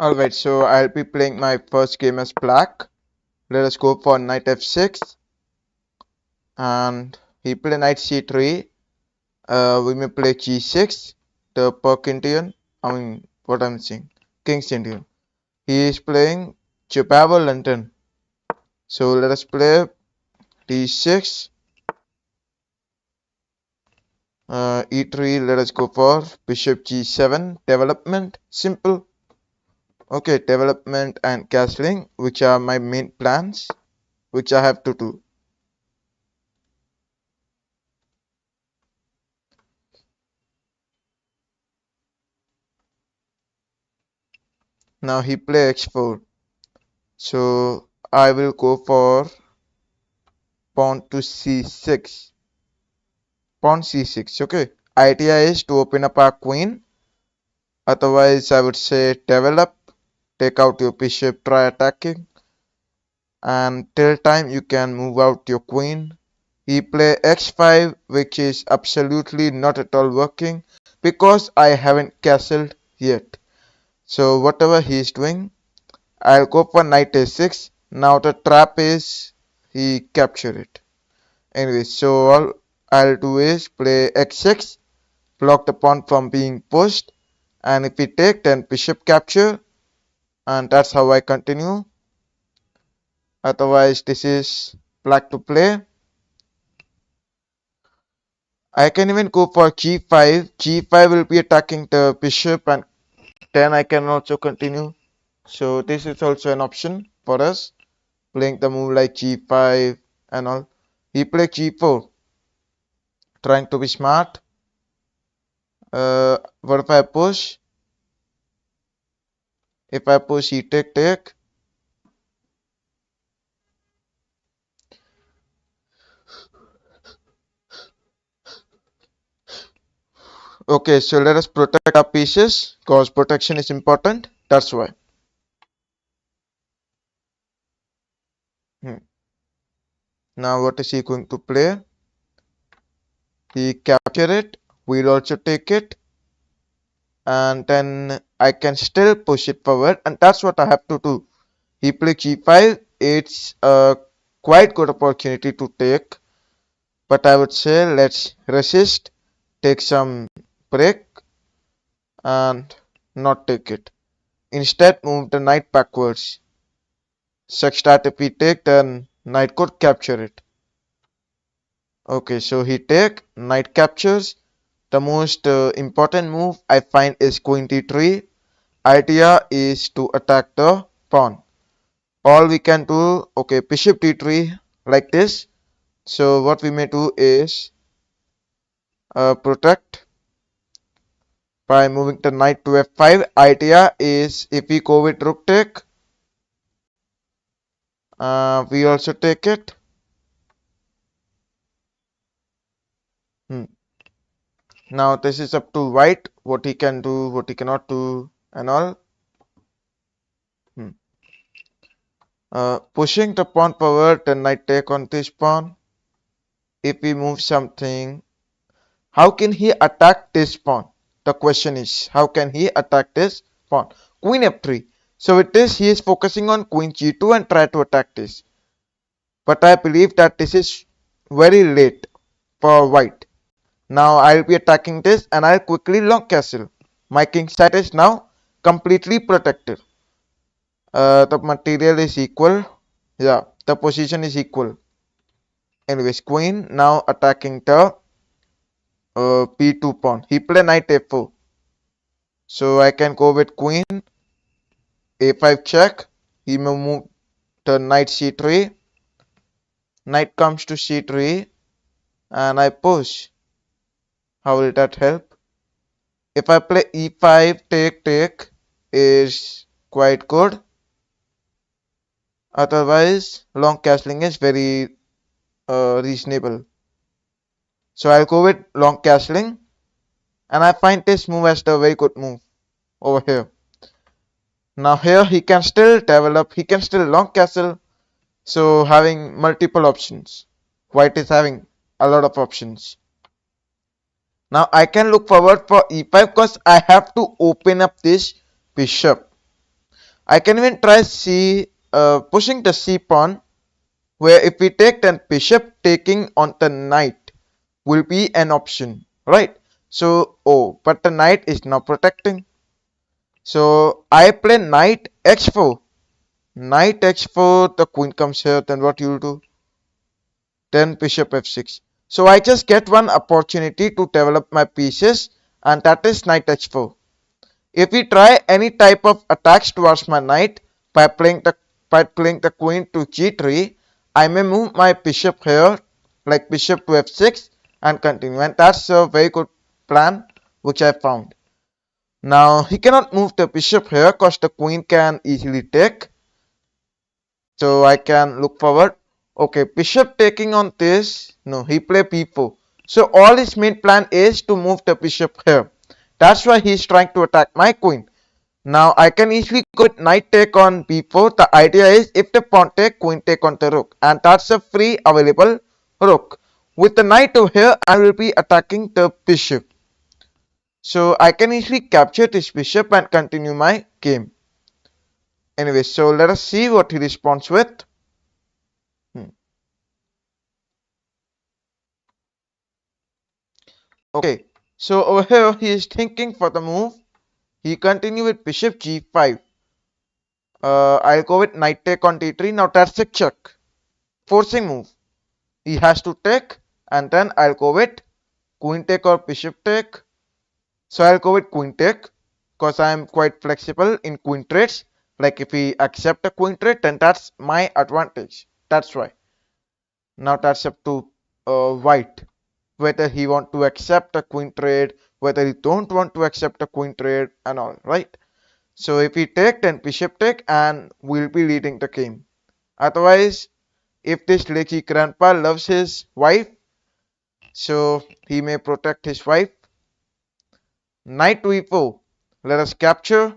Alright, so I'll be playing my first game as black. Let us go for knight f6. And he play knight c3. We may play g6. The Perk Indian. What I'm saying. King's Indian. He is playing Chicago, London. So let us play d6. E3. Let us go for bishop g7. Development. Simple. Okay, development and castling, which are my main plans, which I have to do. Now he play x4. So I will go for pawn to c6. Pawn c6. Okay. Idea is to open up our queen. Otherwise, I would say develop. Take out your bishop, try attacking. And till time you can move out your queen. He play x5, which is absolutely not at all working because I haven't castled yet. So whatever he is doing, I'll go for knight a6. Now the trap is he capture it. Anyway, so all I'll do is play x6, block the pawn from being pushed, and if we take, then bishop capture, and that's how I continue. Otherwise, this is black to play. I can even go for g5. G5 will be attacking the bishop, and then I can also continue. So this is also an option for us, playing the move like g5 and all. He played g4, trying to be smart. What if I push? If I push, he take. Okay, so let us protect our pieces because protection is important. That's why. Now what is he going to play? He capture it. We'll also take it. And then I can still push it forward. And that's what I have to do. He played g5. It's a quite good opportunity to take. But I would say let's resist. Take some break. And not take it. Instead move the knight backwards. Such that if we take, then knight could capture it. Okay, so he take, knight captures. The most important move I find is queen d3. Idea is to attack the pawn. All we can do, okay, bishop d3 like this. So what we may do is protect by moving the knight to f5. Idea is if we go with rook take, we also take it. Now this is up to white, what he can do, what he cannot do, and all. Pushing the pawn forward, then knight take on this pawn. If we move something, how can he attack this pawn? The question is, how can he attack this pawn? Queen f3. So with this, he is focusing on queen g2 and try to attack this. But I believe that this is very late for white. Now I'll be attacking this and I'll quickly long castle. My king side is now completely protected. The material is equal. Yeah, the position is equal. Anyways, queen now attacking the b2 pawn. He play knight f4. So I can go with queen a5 check. He may move the knight c3. Knight comes to c3 and I push. How will that help? If I play e5 take is quite good. Otherwise, long castling is very reasonable. So I'll go with long castling, and I find this move as the very good move over here. Now here he can still develop, he can still long castle, so having multiple options. White is having a lot of options. Now I can look forward for e5 because I have to open up this bishop. I can even try pushing the c pawn, where if we take, then bishop taking on the knight will be an option, right? So, oh, but the knight is not protecting. So I play knight h4. Knight h4, the queen comes here, then what you'll do? Then bishop f6. So I just get one opportunity to develop my pieces, and that is knight h4. If we try any type of attacks towards my knight by playing the queen to g3, I may move my bishop here, like bishop to f6, and continue. And that's a very good plan which I found. Now he cannot move the bishop here because the queen can easily take. So I can look forward. Okay, bishop taking on this. No, he play b4. So all his main plan is to move the bishop here. That's why he's trying to attack my queen. Now I can easily go with knight take on b4. The idea is if the pawn take, queen take on the rook. And that's a free available rook. With the knight over here, I will be attacking the bishop. So I can easily capture this bishop and continue my game. Anyway, so let us see what he responds with. Okay, so over here he is thinking for the move. He continue with bishop g5. I'll go with knight take on d3. Now that's a check. Forcing move. He has to take, and then I'll go with queen take or bishop take. So I'll go with queen take because I'm quite flexible in queen trades. Like if he accept a queen trade, then that's my advantage. That's why. Now that's up to white, whether he want to accept a queen trade, whether he don't want to accept a queen trade, and all, right? So if he take, then bishop take, and we'll be leading the game. Otherwise, if this lazy grandpa loves his wife, so he may protect his wife. Knight to e4. Let us capture.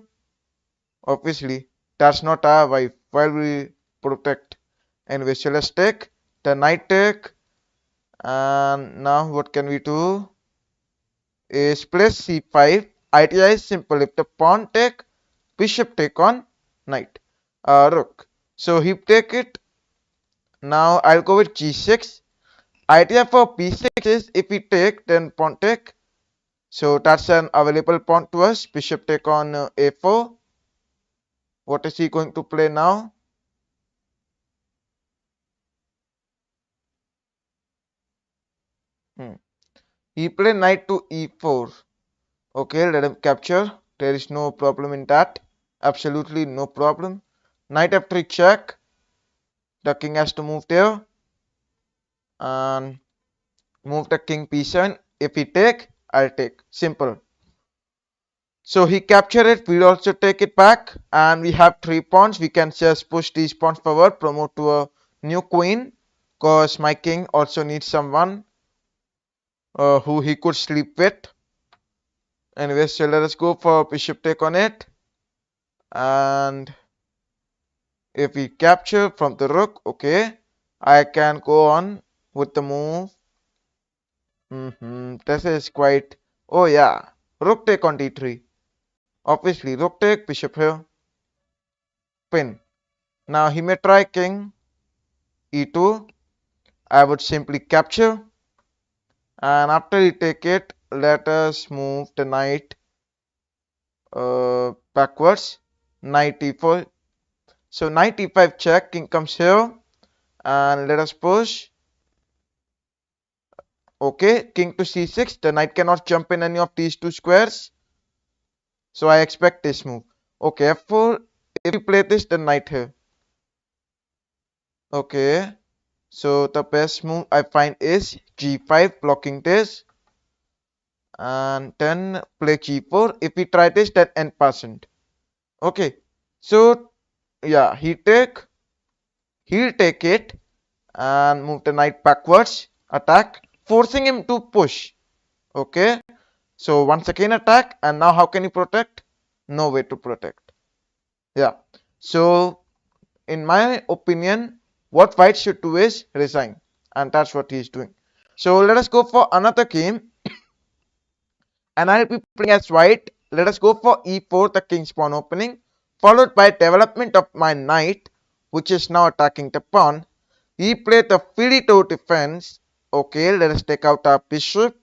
Obviously, that's not our wife. While we protect. Anyway, so let's take the knight take. And now what can we do? Is place c5. Idea is simple. If the pawn take, bishop take on knight, rook. So he take it. Now I'll go with g6. Idea for b6 is if we take, then pawn take. So that's an available pawn to us. Bishop take on a4. What is he going to play now? He play knight to e4. Okay, let him capture. There is no problem in that. Absolutely no problem. Knight f3 check. The king has to move there. And move the king b7. If he take, I'll take. Simple. So he captured it. We'll also take it back. And we have 3 pawns. We can just push these pawns forward. Promote to a new queen. Because my king also needs someone who he could sleep with. Anyway, so let us go for bishop take on it. And if we capture from the rook, okay, I can go on with the move. This is quite, oh yeah, rook take on d3. Obviously, rook take, bishop here, pin. Now he may try king e2. I would simply capture. And after he take it, let us move the knight backwards. Knight e4. So knight e5 check, king comes here. And let us push. Okay, king to c6. The knight cannot jump in any of these 2 squares. So I expect this move. Okay, f4. If you play this, then knight here. Okay. So the best move I find is g5, blocking this. And then play g4. If we try this, then n%. Okay. So yeah, he'll take it and move the knight backwards. Attack, forcing him to push. Okay. So once again attack, and now how can he protect? No way to protect. Yeah. So in my opinion, what white should do is resign, and that's what he is doing. So let us go for another game, and I'll be playing as white. Let us go for e4, the king's pawn opening, followed by development of my knight, which is now attacking the pawn. He played the Filito defense. Okay, let us take out our bishop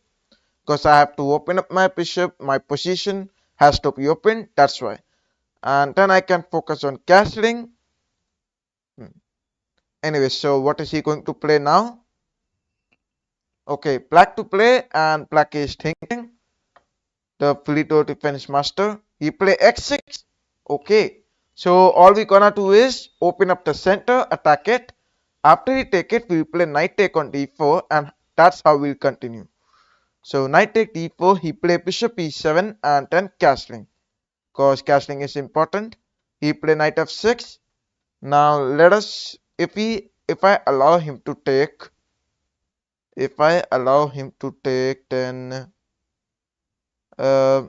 because I have to open up my bishop. My position has to be open. That's why. And then I can focus on castling. Anyway, so what is he going to play now? Okay, black to play, and black is thinking. The Filito defense master. He play x6. Okay, so all we gonna do is open up the center, attack it. After we take it, we play knight take on d4, and that's how we'll continue. So knight take d4, he play bishop e7 and then castling. Because castling is important. He play knight f6. Now let us, if I allow him to take, then uh,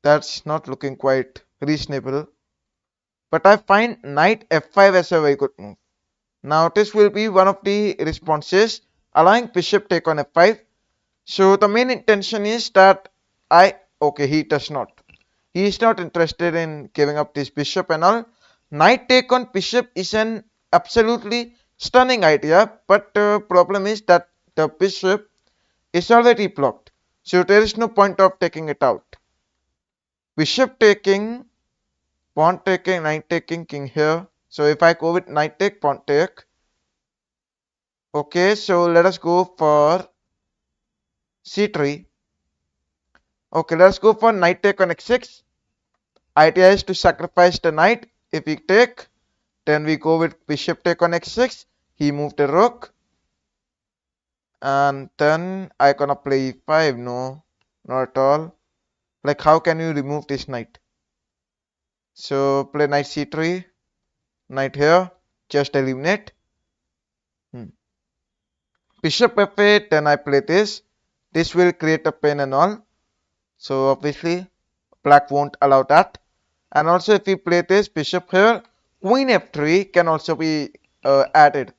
that's not looking quite reasonable. But I find knight f5 as a very good move. Now this will be one of the responses, allowing bishop take on f5. So the main intention is that okay, he does not. He is not interested in giving up this bishop and all. Knight take on bishop is an absolutely stunning idea, but the problem is that the bishop is already blocked. So there is no point of taking it out. Bishop taking, pawn taking, knight taking, king here. So if I go with knight take, pawn take. Okay, so let us go for c3. Okay, let's go for knight take on x6. Idea is to sacrifice the knight. If we take, then we go with bishop take on x6. He moved the rook. And then I gonna play e5. No, not at all. Like, how can you remove this knight? So play knight c3. Knight here. Just eliminate. Bishop f8. Then I play this. This will create a pain and all. So obviously black won't allow that. And also if we play this bishop here, queen f3 can also be added.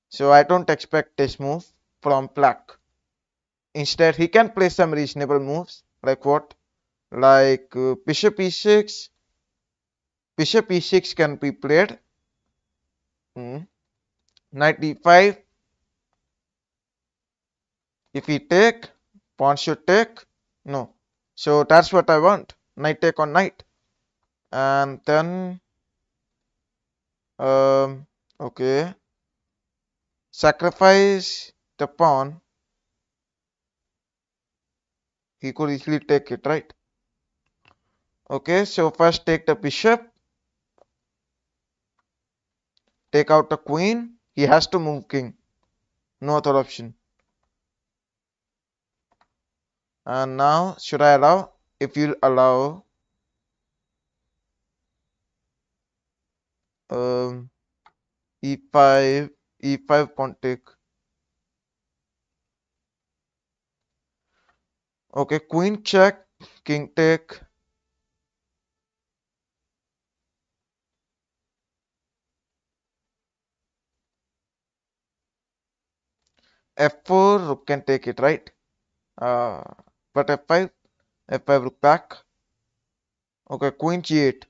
So I don't expect this move from black. Instead he can play some reasonable moves. Like what? Like bishop e6. Bishop e6 can be played. Knight d5. If he take, pawn should take. No. So that's what I want. Knight take on knight. And then okay, sacrifice the pawn. He could easily take it, right? Okay, so first take the bishop, take out the queen. He has to move king, no other option. And now should I allow? If you allow e5, e5 pawn take. Okay, queen check, king take. f4, rook can take it, right? But f5, f5 rook back. Okay, queen g8.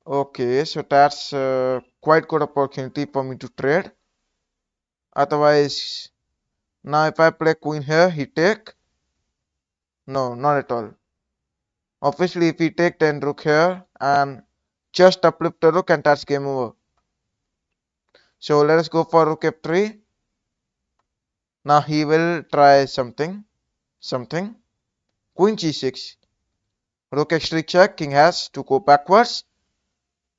Okay, so that's quite good opportunity for me to trade. Otherwise, now if I play queen here, he take. No, not at all. Obviously, if he take, then rook here and just uplift the rook, and that's game over. So let us go for rook f3. Now he will try something. Queen g6. Rook x3 check. King has to go backwards.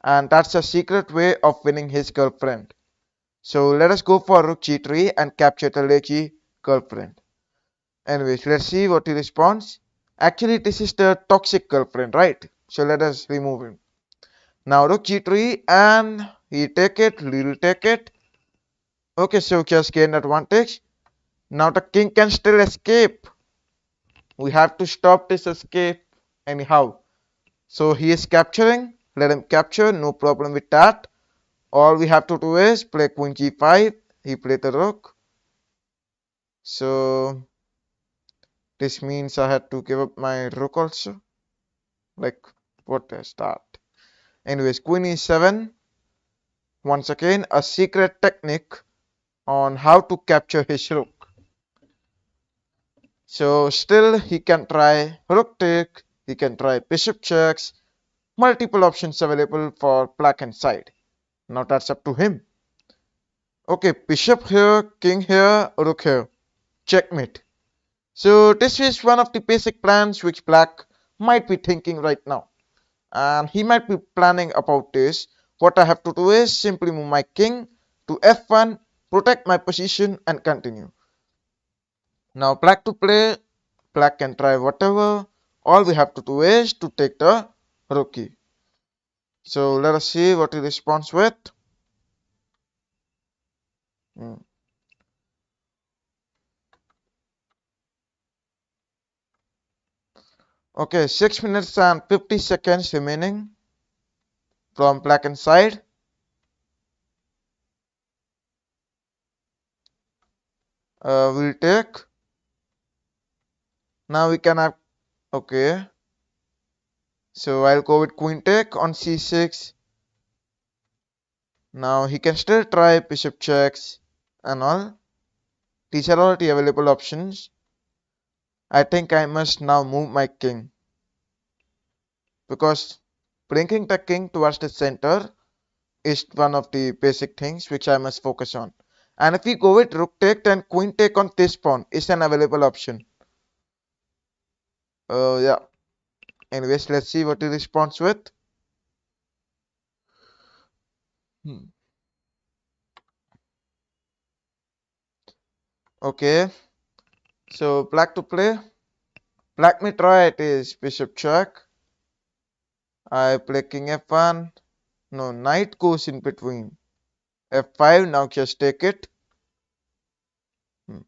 And that's a secret way of winning his girlfriend. So let us go for rook g3 and capture the lazy girlfriend. Anyways, let's see what he responds. Actually, this is the toxic girlfriend, right? So let us remove him. Now rook g3 and he take it, he will take it. Okay, so just gain advantage. Now the king can still escape. We have to stop this escape anyhow. So he is capturing. Let him capture, no problem with that. All we have to do is play queen g5. He played the rook. So this means I had to give up my rook also. Like What is that? Anyways, queen e7. Once again, a secret technique on how to capture his rook. So still he can try rook take, he can try bishop checks, multiple options available for black and side. Now that's up to him. Okay, bishop here, king here, rook here. Checkmate. So this is one of the basic plans which black might be thinking right now. And he might be planning about this. What I have to do is simply move my king to f1, protect my position and continue. Now black to play, black can try whatever. All we have to do is to take the rookie. So let us see what he responds with. Hmm. Okay, 6 minutes and 50 seconds remaining from black and side. We'll take. Now we can have. Okay. So I'll go with queen take on c6. Now he can still try bishop checks and all. These are already available options. I think I must now move my king because bringing the king towards the center is one of the basic things which I must focus on. And if we go with rook take, then queen take on this pawn is an available option. Yeah. Anyways, let's see what he responds with. Hmm. Okay. So black to play. Black may try it is bishop check. I play king f1. No, knight goes in between. f5. Now just take it. Hmm.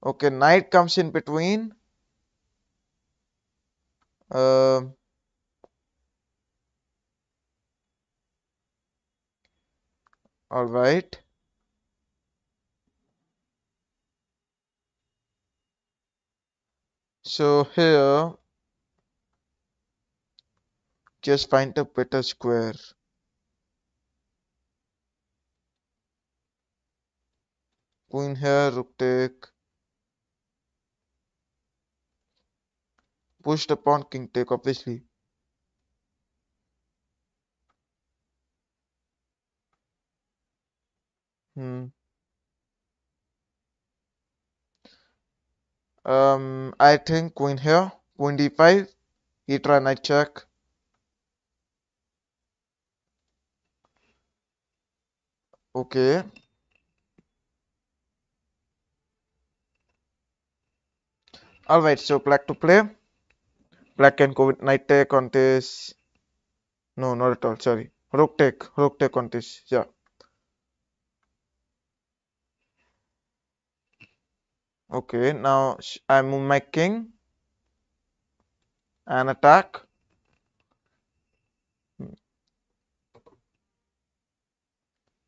Okay, knight comes in between. Uh, all right. So here, just find a better square. Queen here, rook take. Push the pawn, king take, obviously. Hmm. I think queen here, queen d5. He try knight check. Okay. All right. So black to play. Black can go with knight take on this. No, not at all. Sorry. Rook take. Rook take on this. Yeah. Okay. Now I move my king and attack. Hmm.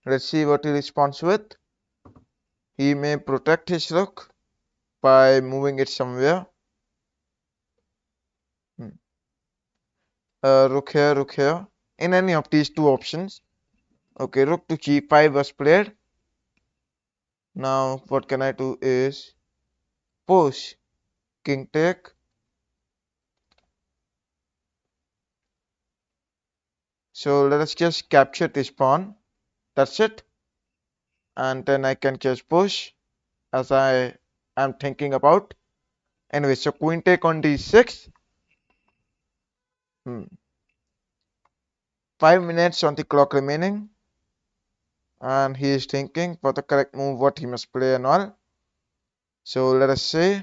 Let's see what he responds with. He may protect his rook by moving it somewhere. Hmm. Rook here, rook here. In any of these two options. Okay, rook to g5 was played. Now what can I do is push king take. So let us just capture this pawn. That's it. And then I can just push as I am thinking about. Anyway, so queen take on d6. 5 minutes on the clock remaining. And he is thinking for the correct move what he must play and all. So let us see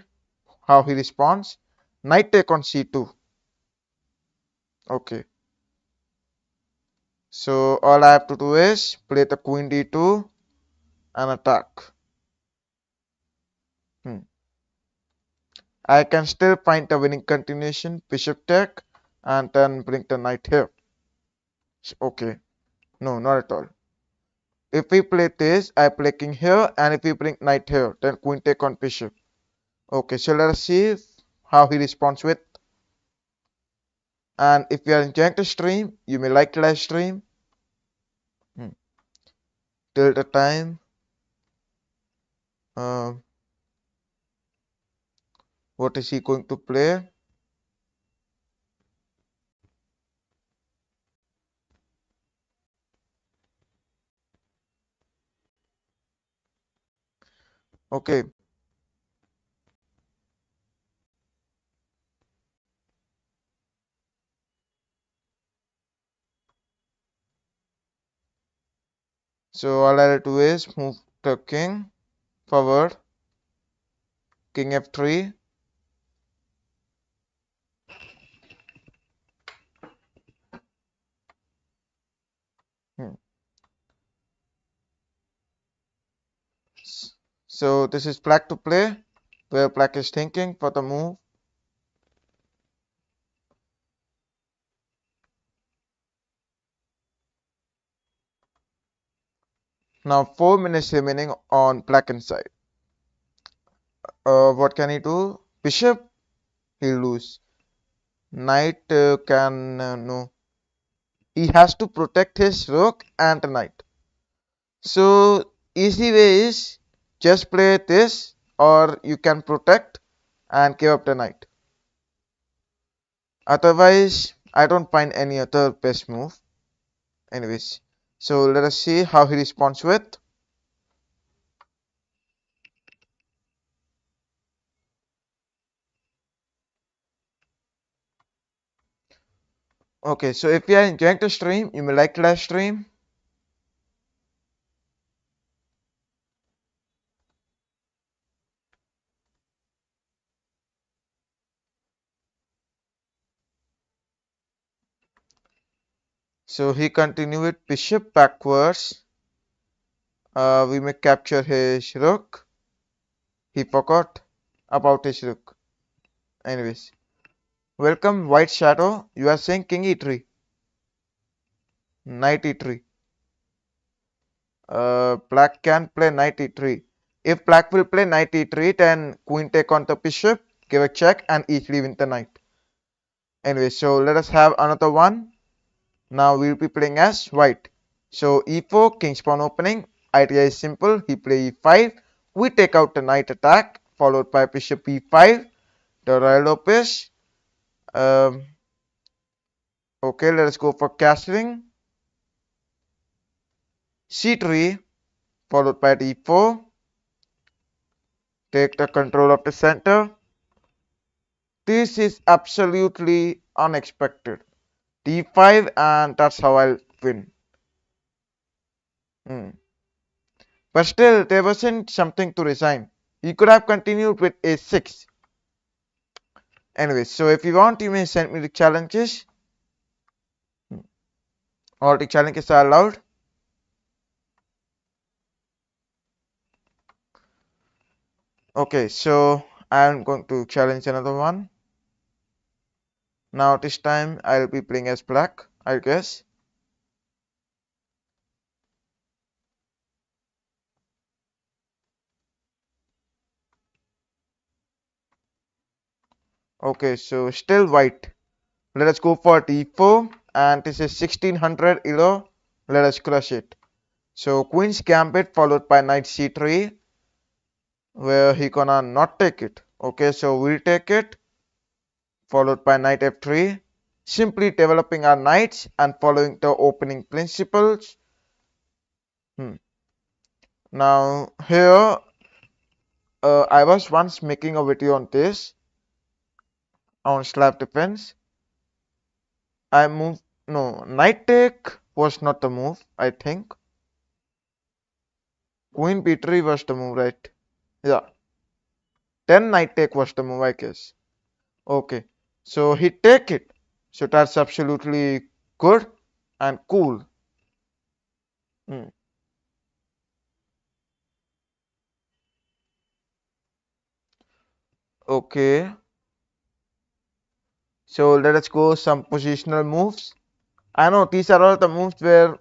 how he responds. Knight take on c2. Okay. So all I have to do is play the queen d2 and attack. Hmm. I can still find the winning continuation, bishop take, and then bring the knight here. Okay. No, not at all. If we play this, I play king here, and if we bring knight here, then queen take on bishop. Okay, so let us see how he responds with. And if you are enjoying the stream, you may like the live stream. Hmm. Till the time. Um, what is he going to play? Okay. So all I have to do is move the king forward. King f3. Hmm. So this is black to play, where black is thinking for the move. Now 4 minutes remaining on black side. What can he do? Bishop, he'll lose. Knight can no. He has to protect his rook and the knight. So easy way is just play this, or you can protect and give up the knight. Otherwise, I don't find any other best move. Anyways, so let us see how he responds with. Okay, so if you are enjoying the stream, you may like the live stream. So he continued with bishop backwards. We may capture his rook. He forgot about his rook. Anyways, welcome White Shadow. You are saying king e3, knight e3. Black can play knight e3. If black will play knight e3, then queen take on the bishop, give a check, and easily win the knight. Anyway, so let us have another one. Now we'll be playing as white. So e4, king's pawn opening. Idea is simple. He play e5. We take out the knight attack, followed by bishop e5. The royal Lopez. Okay, let us go for castling. c3, followed by d4. Take the control of the center. This is absolutely unexpected. d5, and that's how I'll win. Hmm. But still, there wasn't something to resign. You could have continued with a6. Anyway, so if you want, you may send me the challenges. All the challenges are allowed. Okay, so I'm going to challenge another one. Now this time I'll be playing as black, I guess. Okay, so still white. Let us go for d4, and this is 1600 elo. Let us crush it. So queen's gambit followed by knight c3, where he gonna not take it. Okay, so we'll take it, followed by knight f3. Simply developing our knights and following the opening principles. Now here, I was once making a video on this, on slab defense. I moved, no, knight take was not the move, I think. Queen b3 was the move, right? Yeah. Then knight take was the move, I guess. Okay. So he take it. So that's absolutely good and cool. Hmm. Okay. So let us go some positional moves. I know these are all the moves where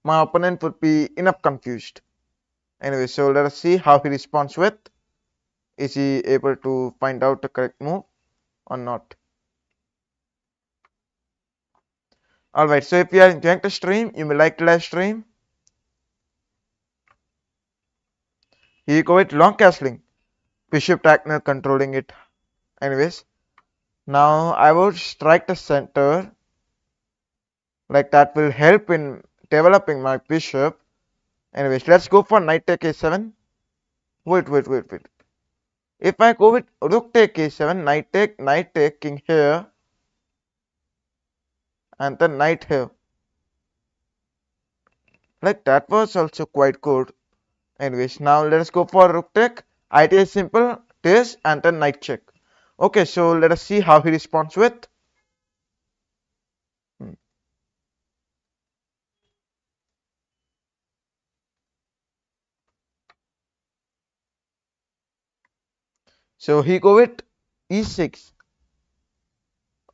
my opponent would be enough confused. Anyway, so let us see how he responds with. Is he able to find out the correct move or not? Alright, so if you are enjoying the stream, you may like the live stream. Here you go with long castling. Bishop diagonal controlling it. Anyways, now I will strike the center. Like that will help in developing my bishop. Anyways, let's go for knight take a7. Wait. If I go with rook take a7, knight take, king here, and then knight here. Like that was also quite good. Anyways, now let us go for rook take. Idea is simple, this and then knight check. Okay, so let us see how he responds with. Hmm. So he go with e6.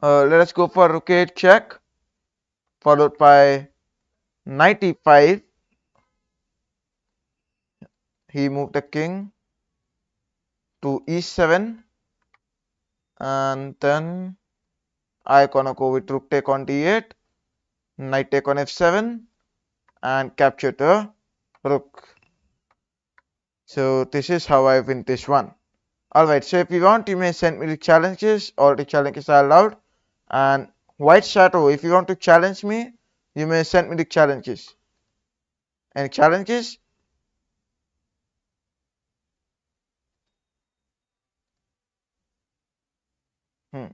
Let us go for rook 8 check, followed by knight e5. He moved the king to e7, and then I gonna go with rook take on d8, knight take on f7, and capture the rook. So this is how I win this one. Alright, so if you want, you may send me the challenges. All the challenges are allowed. And White Shadow, if you want to challenge me, you may send me the challenges. Any challenges? Hmm.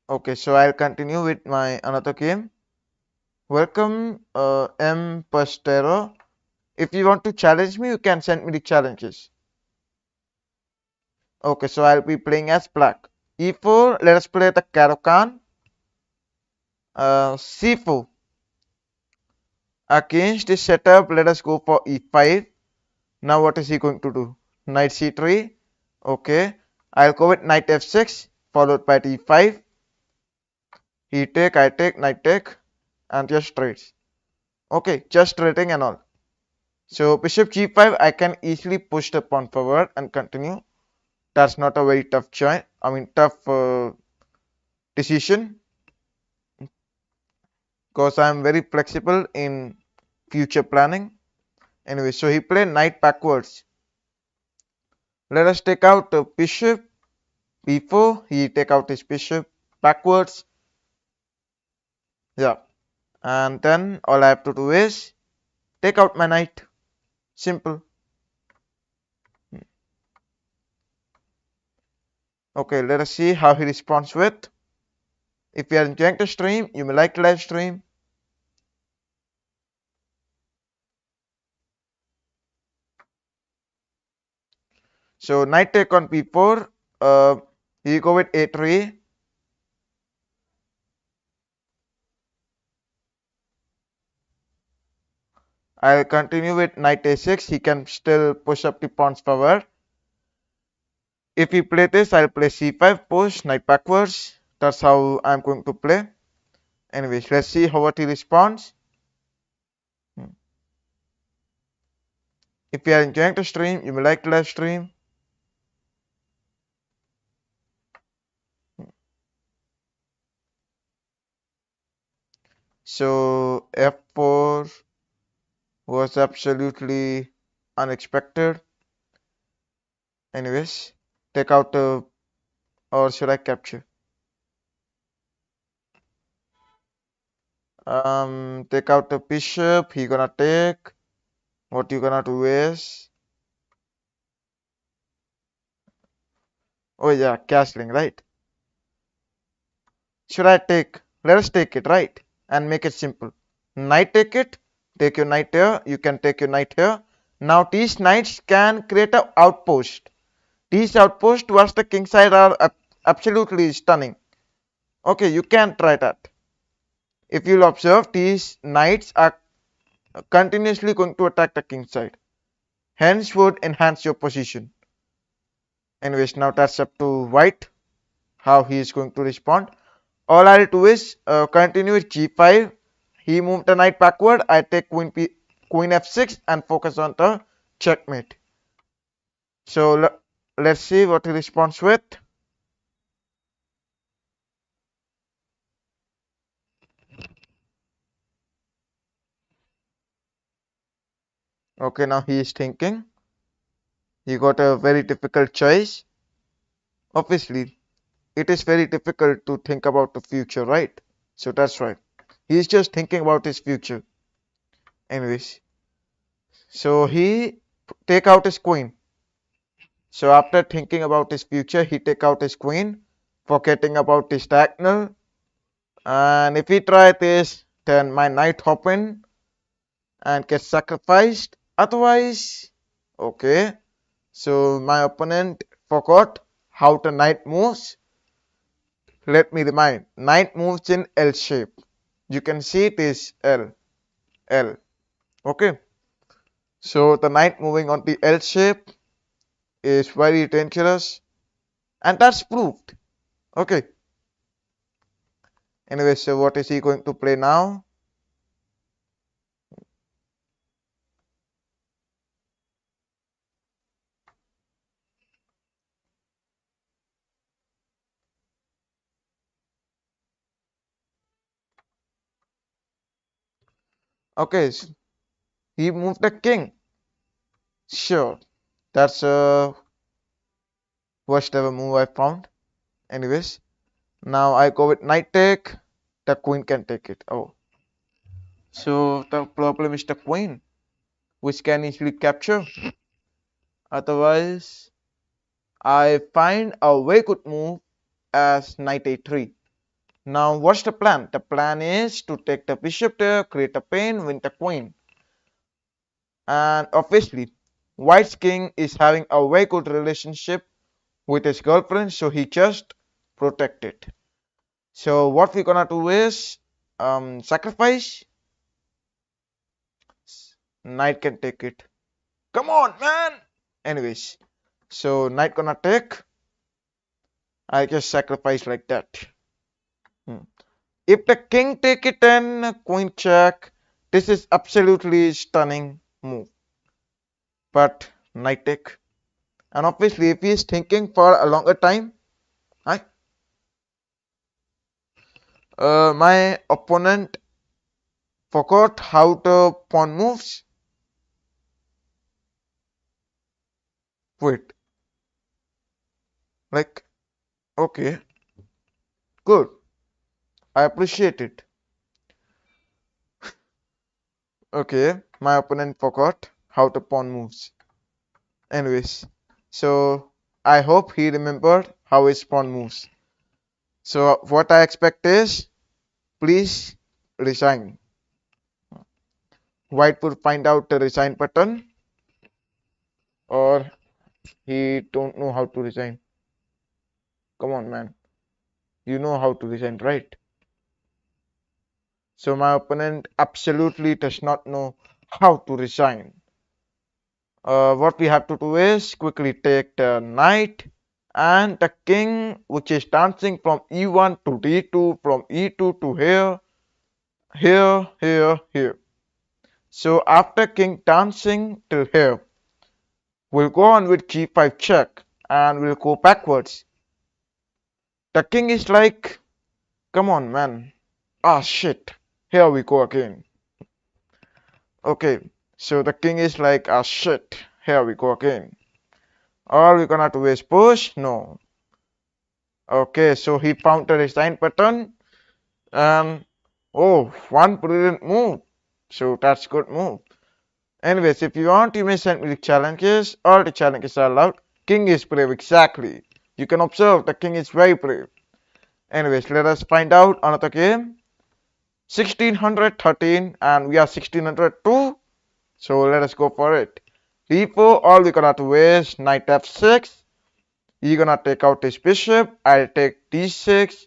Okay, so I'll continue with my another game. Welcome, M. Pastero. If you want to challenge me, you can send me the challenges. Okay, so I'll be playing as black. E4, let us play the Caro-Kann. C4. Against this setup, let us go for E5. Now what is he going to do? Knight C3. Okay. I'll go with knight F6, followed by D5. He take, I take, knight take, and just trades. Okay, just trading and all. So bishop G5, I can easily push the pawn forward and continue. That's not a very tough choice. I mean tough decision, because I'm very flexible in future planning. Anyway, so he played knight backwards. Let us take out the bishop b4. He take out his bishop backwards. Yeah, and then all I have to do is take out my knight. Simple. Okay, let us see how he responds with. If you are enjoying the stream, you may like the live stream. So knight take on b4. You go with a3. I'll continue with knight a6. He can still push up the pawns forward. If he play this, I'll play c5, push, knight backwards. That's how I'm going to play. Anyways, let's see how what he responds. If you are enjoying the stream, you may like the live stream. So f4 was absolutely unexpected. Anyways, take out the, or should I capture? Take out the bishop. He gonna take. What you gonna do is, oh yeah, castling, right? Should I take? Let us take it, right? And make it simple. Knight take it. Take your knight here. You can take your knight here. Now these knights can create an outpost. These outposts towards the king side are absolutely stunning. Okay, you can try that. If you'll observe, these knights are continuously going to attack the king side. Hence would enhance your position. Anyways, now that's up to white, how he is going to respond. All I'll do is continue with g5. He moved the knight backward. I take queen f6 and focus on the checkmate. So let's see what he responds with. Okay, now he is thinking. He got a very difficult choice. Obviously, it is very difficult to think about the future, right? So that's right. He is just thinking about his future. Anyways, so he take out his queen. So after thinking about his future, he take out his queen, forgetting about his diagonal. And if he try this, then my knight hop in and get sacrificed. Otherwise, okay. So my opponent forgot how the knight moves. Let me remind, knight moves in L shape. You can see it is L, L. Okay. So the knight moving on the L shape is very dangerous, and that's proved. Okay. Anyway, so what is he going to play now? Okay, so he moved the king. Sure, that's a worst ever move I found. Anyways, now I go with knight take. The queen can take it. Oh, so the problem is the queen, which can easily capture. Otherwise, I find a very good move as knight a3. Now, what's the plan? The plan is to take the bishop there, create a pain, win the queen. And obviously, White's king is having a very good relationship with his girlfriend, so he just protect it. So what we're gonna do is sacrifice. Knight can take it. Come on, man. Anyways, so knight gonna take. I just sacrifice like that. Hmm. If the king take it, then queen check. This is absolutely stunning move. But knight take. And obviously, if he is thinking for a longer time, I, my opponent forgot how the pawn moves. Wait, like, okay, good. I appreciate it. Okay, my opponent forgot how the pawn moves. Anyways, so I hope he remembered how his pawn moves. So what I expect is, please resign. White will find out the resign button, or he don't know how to resign. Come on, man. You know how to resign, right? So my opponent absolutely does not know how to resign. What we have to do is quickly take the knight and the king, which is dancing from e1 to d2, from e2 to here, here, here, here. So after king dancing till here, we'll go on with g5 check and we'll go backwards. The king is like, come on, man. Ah, shit. Here we go again. Okay, so the king is like, ah, shit. Here we go again. Are we gonna do is push? No. Okay, so he found the resign button and oh, one brilliant move. So that's good move. Anyways, if you want, you may send me the challenges. All the challenges are allowed. King is brave, exactly. You can observe the king is very brave. Anyways, let us find out another game. 1613 and we are 1602. So let us go for it. d4, all we gonna do is knight f6. You're gonna take out his bishop. I'll take d6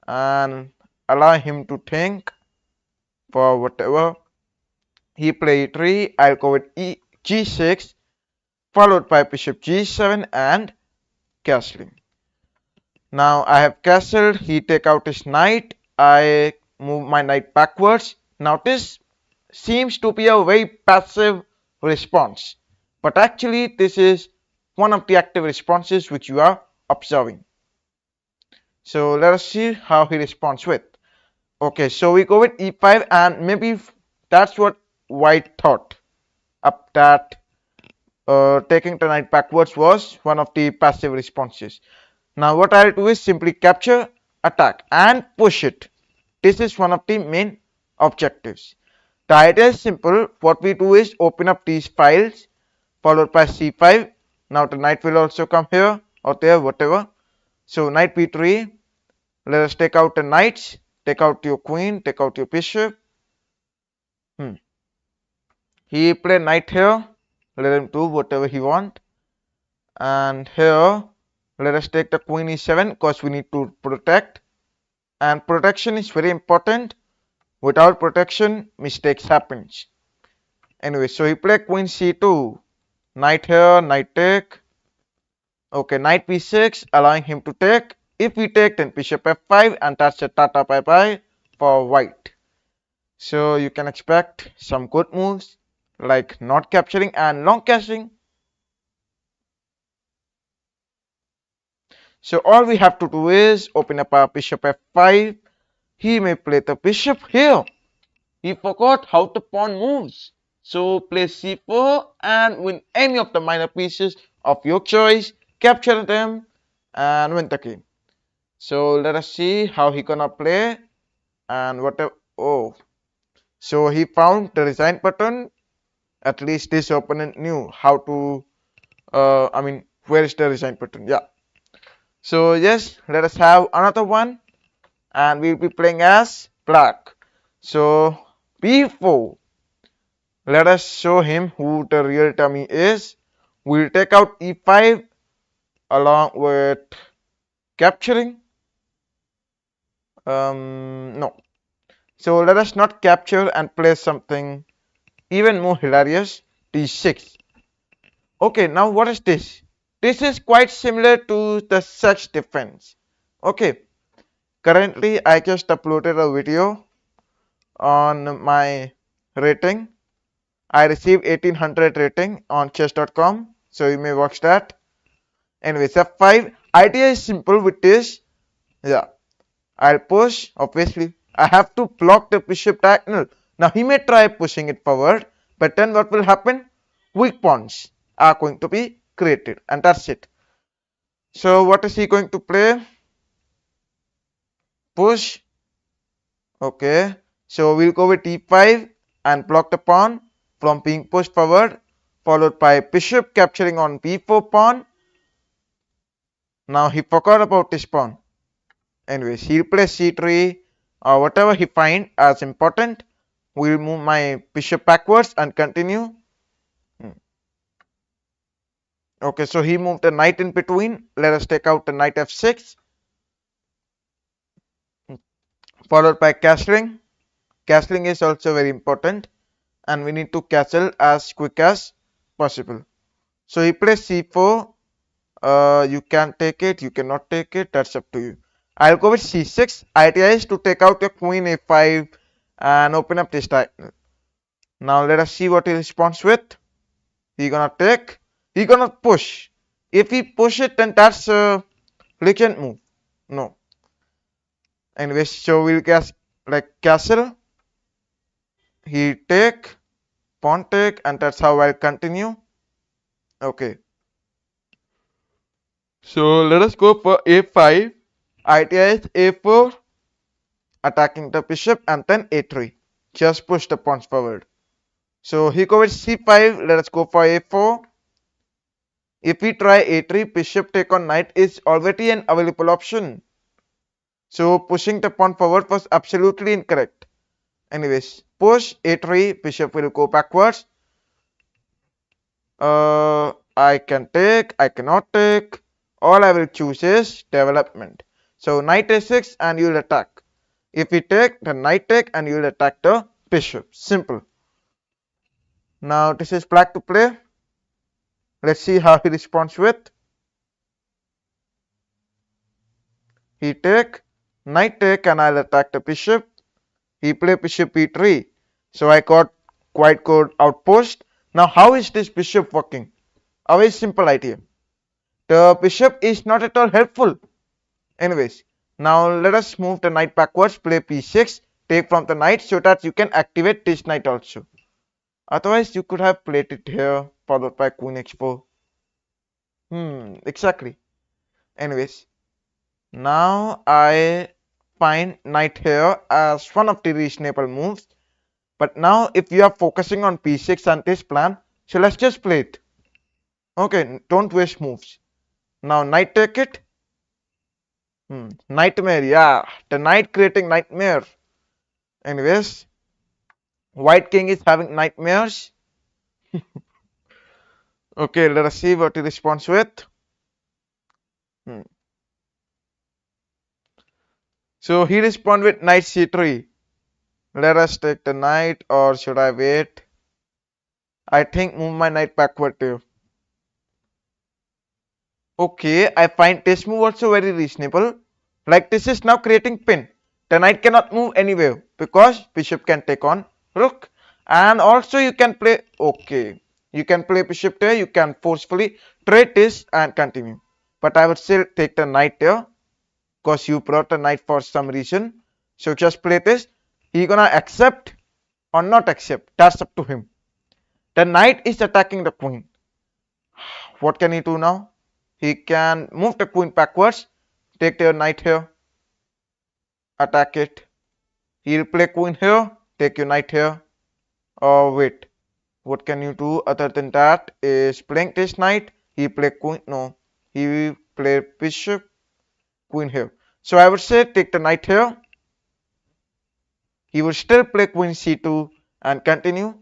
and allow him to think for whatever. He played 3. I'll go with g6 followed by bishop g7 and castling. Now I have castled. He take out his knight. I move my knight backwards. Now this seems to be a very passive response, but actually this is one of the active responses which you are observing. So let us see how he responds with. Okay, so we go with e5, and maybe that's what white thought up that taking the knight backwards was one of the passive responses. Now what I'll do is simply capture, attack and push it. This is one of the main objectives. The idea is simple. What we do is open up these files followed by c5. Now the knight will also come here or there, whatever. So knight b3. Let us take out the knights. Take out your queen. Take out your bishop. He play knight here. Let him do whatever he want. And here, let us take the queen e7 because we need to protect. And protection is very important. Without protection, mistakes happens. Anyway, so he played queen c2. Knight here, knight take. Okay, knight b6, allowing him to take. If we take, then bishop f5, and that's a tata bye bye for white. So you can expect some good moves like not capturing and long cashing. So all we have to do is open up our bishop f5. He may play the bishop here. He forgot how the pawn moves. So play c4 and win any of the minor pieces of your choice, capture them and win the game. So let us see how he gonna play and whatever. Oh, so he found the resign button. At least this opponent knew how to, where is the resign button? Yeah. So yes, let us have another one and we'll be playing as black. So b4. Let us show him who the real dummy is. We'll take out e5 along with capturing. No. So let us not capture and play something even more hilarious, d6. Okay, now what is this? This is quite similar to the sex defense. Okay, currently I just uploaded a video on my rating. I received 1800 rating on chess.com, so you may watch that. Anyways, f5. Idea is simple with this. Yeah, I'll push. Obviously, I have to block the bishop diagonal. Now he may try pushing it forward, but then what will happen? Weak pawns are going to be created, and that's it. So what is he going to play? Push. Okay. So we'll go with e5 and block the pawn from being pushed forward, followed by bishop capturing on b4 pawn. Now he forgot about this pawn. Anyways, he'll play c3 or whatever he find as important. We'll move my bishop backwards and continue. Okay, so he moved the knight in between. Let us take out the knight f6, followed by castling. Castling is also very important, and we need to castle as quick as possible. So he plays c4. You can take it, you cannot take it, that's up to you. I'll go with c6. Idea is to take out your queen a5 and open up this diagonal. Now let us see what he responds with. He gonna take, he gonna push. If he push it, then that's a legend move. No. Anyways, so we'll guess like castle. He take, pawn take, and that's how I'll continue. Okay. So let us go for a5. Idea is a4, attacking the bishop, and then a3. Just push the pawns forward. So he go with c5. Let us go for a4. If we try a3, bishop take on knight is already an available option. So pushing the pawn forward was absolutely incorrect. Anyways, push a3, bishop will go backwards. I can take, I cannot take. All I will choose is development. So knight a6 and you will attack. If we take, the knight take and you will attack the bishop. Simple. Now this is black to play. Let's see how he responds with. He take, knight take, and I'll attack the bishop. He play bishop e3. So I got quite good outpost. Now how is this bishop working? A very simple idea. The bishop is not at all helpful. Anyways, now let us move the knight backwards, play p6, take from the knight so that you can activate this knight also. Otherwise, you could have played it here, followed by queen h4. Exactly. Anyways, now I find knight here as one of the reasonable moves. But now if you are focusing on p6 and this plan, so let's just play it. Okay, don't waste moves. Now knight take it. Nightmare, yeah. The knight creating nightmare. Anyways, white king is having nightmares. Okay, let us see what he responds with. Hmm. So he responds with knight c3. Let us take the knight, or should I wait? I think move my knight backward too. Okay, I find this move also very reasonable. Like this is now creating pin. The knight cannot move anywhere because bishop can take on rook. And also you can play, okay, you can play bishop there, you can forcefully trade this and continue. But I would still take the knight there because you brought the knight for some reason. So just play this. He gonna accept or not accept. That's up to him. The knight is attacking the queen. What can he do now? He can move the queen backwards, take the knight here, attack it. He'll play queen here, take your knight here. Oh wait, what can you do other than that? Is playing this knight, he play queen, no, he play bishop, queen here. So I would say take the knight here. He will still play queen c2 and continue.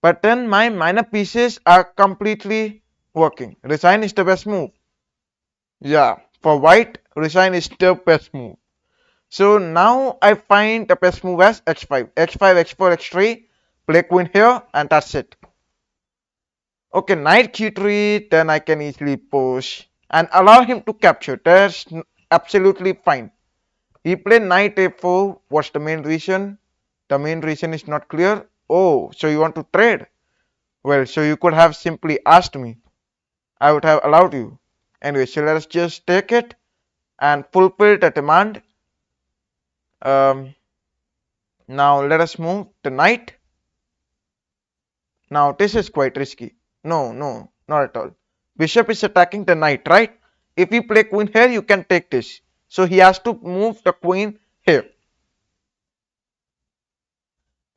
But then my minor pieces are completely working. Resign is the best move. Yeah, for white, resign is the best move. So now I find the best move as x5, x5, x4, x3, play queen here, and that's it. Okay, knight q3, then I can easily push and allow him to capture. That's absolutely fine. He played knight a4. What's the main reason? The main reason is not clear. Oh, so you want to trade? Well, so you could have simply asked me. I would have allowed you. Anyway, so let us just take it and fulfill the demand. Now let us move the knight. Now this is quite risky. No, no, not at all. Bishop is attacking the knight, right? If we play queen here, you can take this. So he has to move the queen here.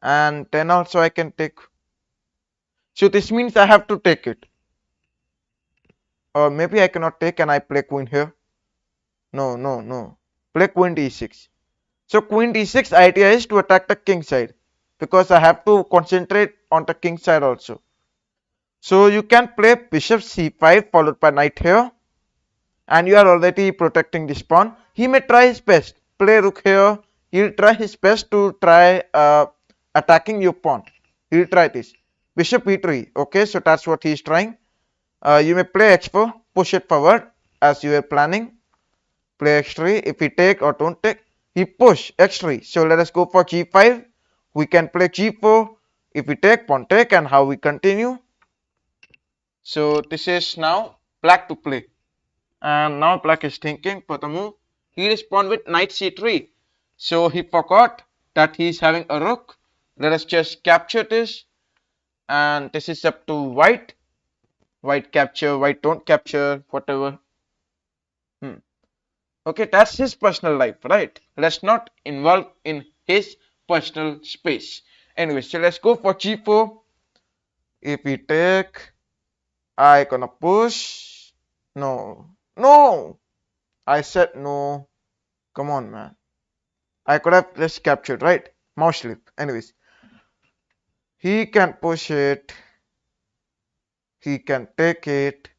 And then also I can take. So this means I have to take it. Or maybe I cannot take and I play queen here. No, no, no. Play queen d6. So queen d6 idea is to attack the king side. Because I have to concentrate on the king side also. So you can play bishop c5 followed by knight here. And you are already protecting this pawn. He may try his best. Play rook here. He'll try his best to try attacking your pawn. He'll try this. Bishop e3. Okay, so that's what he's trying. You may play h4. Push it forward as you were planning. Play x3. If he take or don't take, he push x3. So let us go for g5. We can play g4. If we take, pawn take, and how we continue. So this is now black to play. And now black is thinking for the move. He respond with knight c3. So he forgot that he is having a rook. Let us just capture this. And this is up to white. White capture, white don't capture, whatever. Okay, that's his personal life, right? Let's not involve in his personal space. Anyway, so let's go for g4. If we take, I gonna push. No, no. I said no. Come on, man. I could have just captured, right? Mouse slip. Anyways, he can push it. He can take it.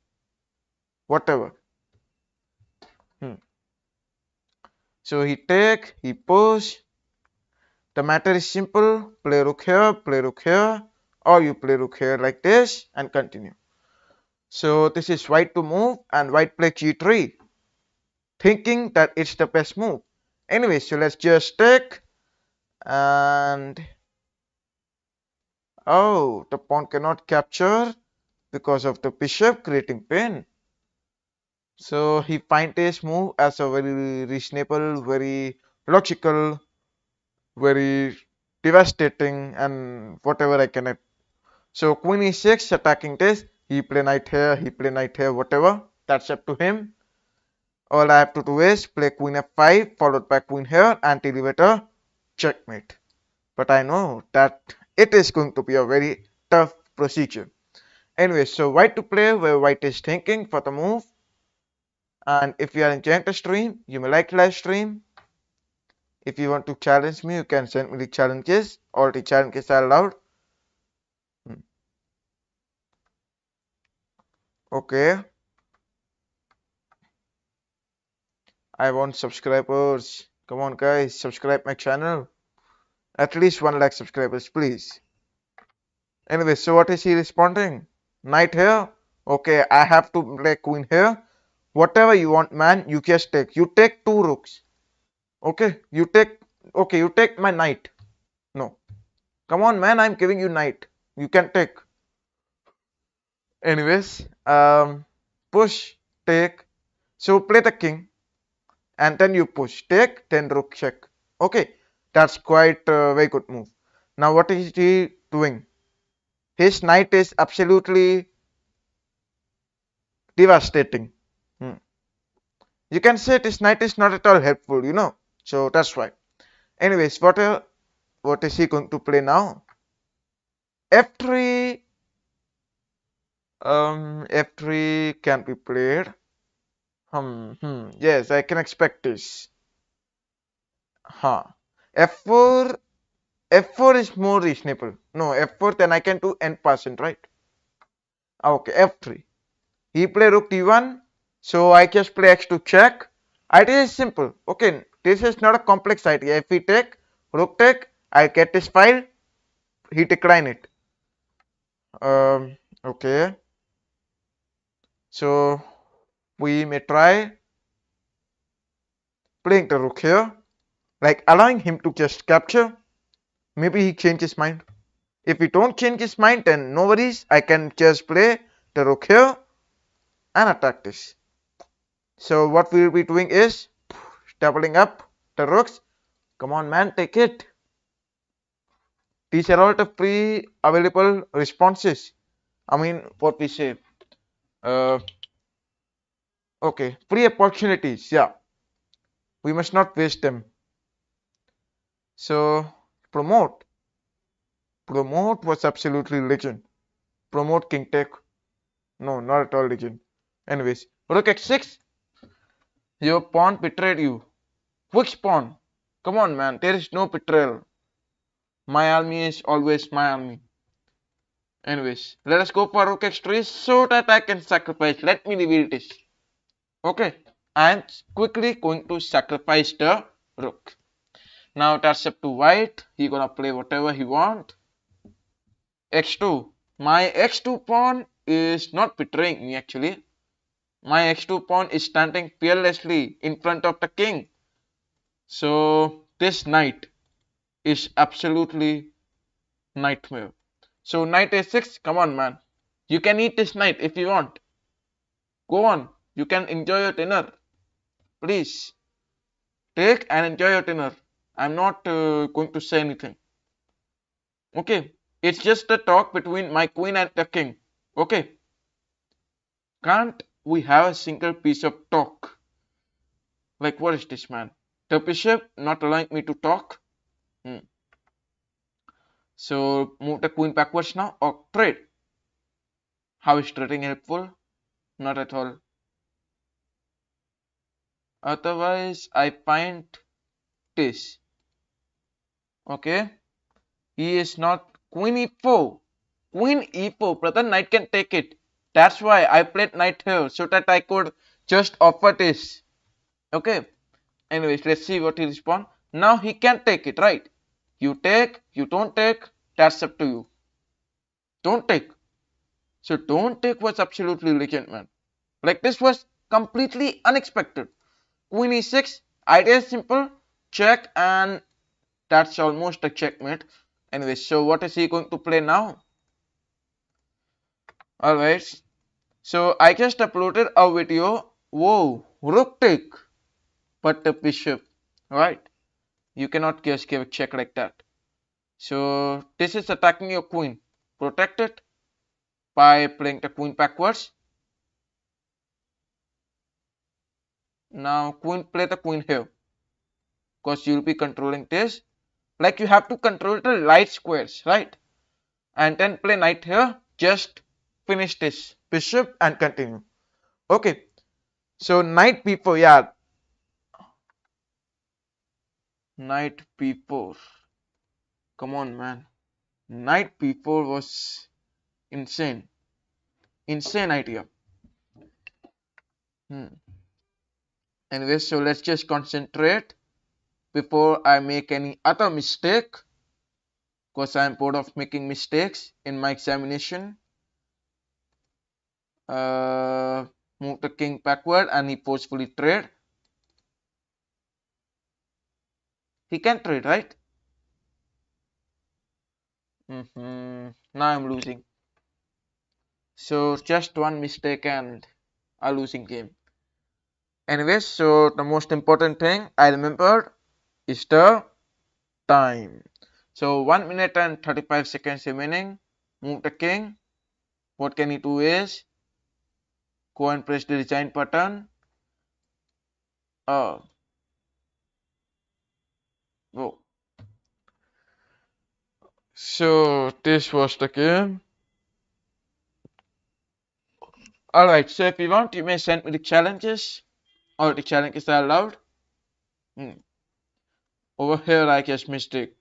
Whatever. So he take, he push. The matter is simple. Play rook here, or you play rook here like this and continue. So this is white to move and white play g3, thinking that it's the best move. Anyway, so let's just take and oh, the pawn cannot capture because of the bishop creating pain. So he finds his move as a very reasonable, very logical, very devastating, and whatever I can. So queen e6 attacking this. He play knight here, he play knight here, whatever. That's up to him. All I have to do is play queen f5 followed by queen here and deliver a checkmate. But I know that it is going to be a very tough procedure. Anyway, so white to play where white is thinking for the move. And if you are enjoying the stream, you may like live stream. If you want to challenge me, you can send me the challenges. All the challenges are allowed. Okay. I want subscribers. Come on guys, subscribe my channel. At least 1 lakh subscribers, please. Anyway, so what is he responding? Knight here? Okay, I have to play queen here. Whatever you want, man, you just take. You take 2 rooks. Okay, you take my knight. No. Come on, man, I'm giving you knight. You can take. Anyways, push, take. So play the king. And then you push, take, then rook check. Okay, that's quite a very good move. Now what is he doing? His knight is absolutely devastating. You can say this knight is not at all helpful, So that's why. Anyways, what is he going to play now? F3. F3 can be played. Yes, I can expect this. F4. F4 is more reasonable. No, F4 then I can do n%, right? Okay, F3. He play rook d1. So I just play x2 check. Idea is simple. Okay, this is not a complex idea. If we take rook take, I get this file. He decline it. Okay. So we may try playing the rook here, like allowing him to just capture. Maybe he changes his mind. If he don't change his mind, then no worries. I can just play the rook here and attack this. So what we will be doing is doubling up the rooks. Come on, man, take it. These are all the free available responses. I mean, what we say. Okay, free opportunities. Yeah, we must not waste them. So promote. Promote was absolutely legend. Promote king take. No, not at all legend. Anyways, rook x6. Your pawn betrayed you. Which pawn? Come on, man. There is no betrayal. My army is always my army. Anyways, let us go for rook x3 so that I can sacrifice. Let me reveal this. Okay, I'm quickly going to sacrifice the rook. Now that's up to white. He gonna play whatever he want. x2. My x2 pawn is not betraying me actually. My x2 pawn is standing fearlessly in front of the king. So this knight is absolutely nightmare. So knight a6, come on man. You can eat this knight if you want. Go on, you can enjoy your dinner. Please, take and enjoy your dinner. I'm not going to say anything. Okay, it's just a talk between my queen and the king. Okay, can't we have a single piece of talk? Like what is this, man? The bishop not allowing me to talk? So move the queen backwards now or trade. How is trading helpful? Not at all. Otherwise, I find this. Okay. He is not queen e4. Queen e4. Brother, knight can take it. That's why I played knight here so that I could just offer this. Okay. Anyways, let's see what he responds. Now he can take it, right? You take, you don't take, that's up to you. Don't take. So don't take was absolutely legend, man. Like this was completely unexpected. Queen e6, idea is simple, check, and that's almost a checkmate. Anyway, so what is he going to play now? Alright. So I just uploaded a video. Whoa, rook take, but the bishop. Right? You cannot just give a check like that. So this is attacking your queen. Protect it by playing the queen backwards. Now queen, play the queen here, because you'll be controlling this. Like you have to control the light squares, right? And then play knight here. Just finish this bishop and continue. Okay. So knight b4, yeah. Knight b4. Come on, man. Knight b4 was insane. Insane idea. Anyway, so let's just concentrate before I make any other mistake, because I'm bored of making mistakes in my examination. Move the king backward and he forcefully trade. He can trade, right? Now I'm losing. So just one mistake and a losing game. Anyways, so the most important thing I remembered is the time. So 1 minute and 35 seconds remaining. Move the king. What can he do is go and press the resign button. Oh. So this was the game. Alright, so if you want, you may send me the challenges, or the challenges are allowed. Over here, I guess mistake.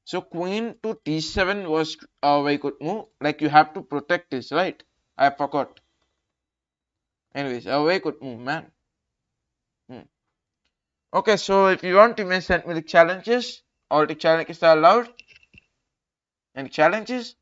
So queen to d7 was a very good move. Like you have to protect this, right? I forgot. Anyways, a very good move, man. Okay, so if you want, you may send me the challenges. All the challenges are allowed. Any challenges?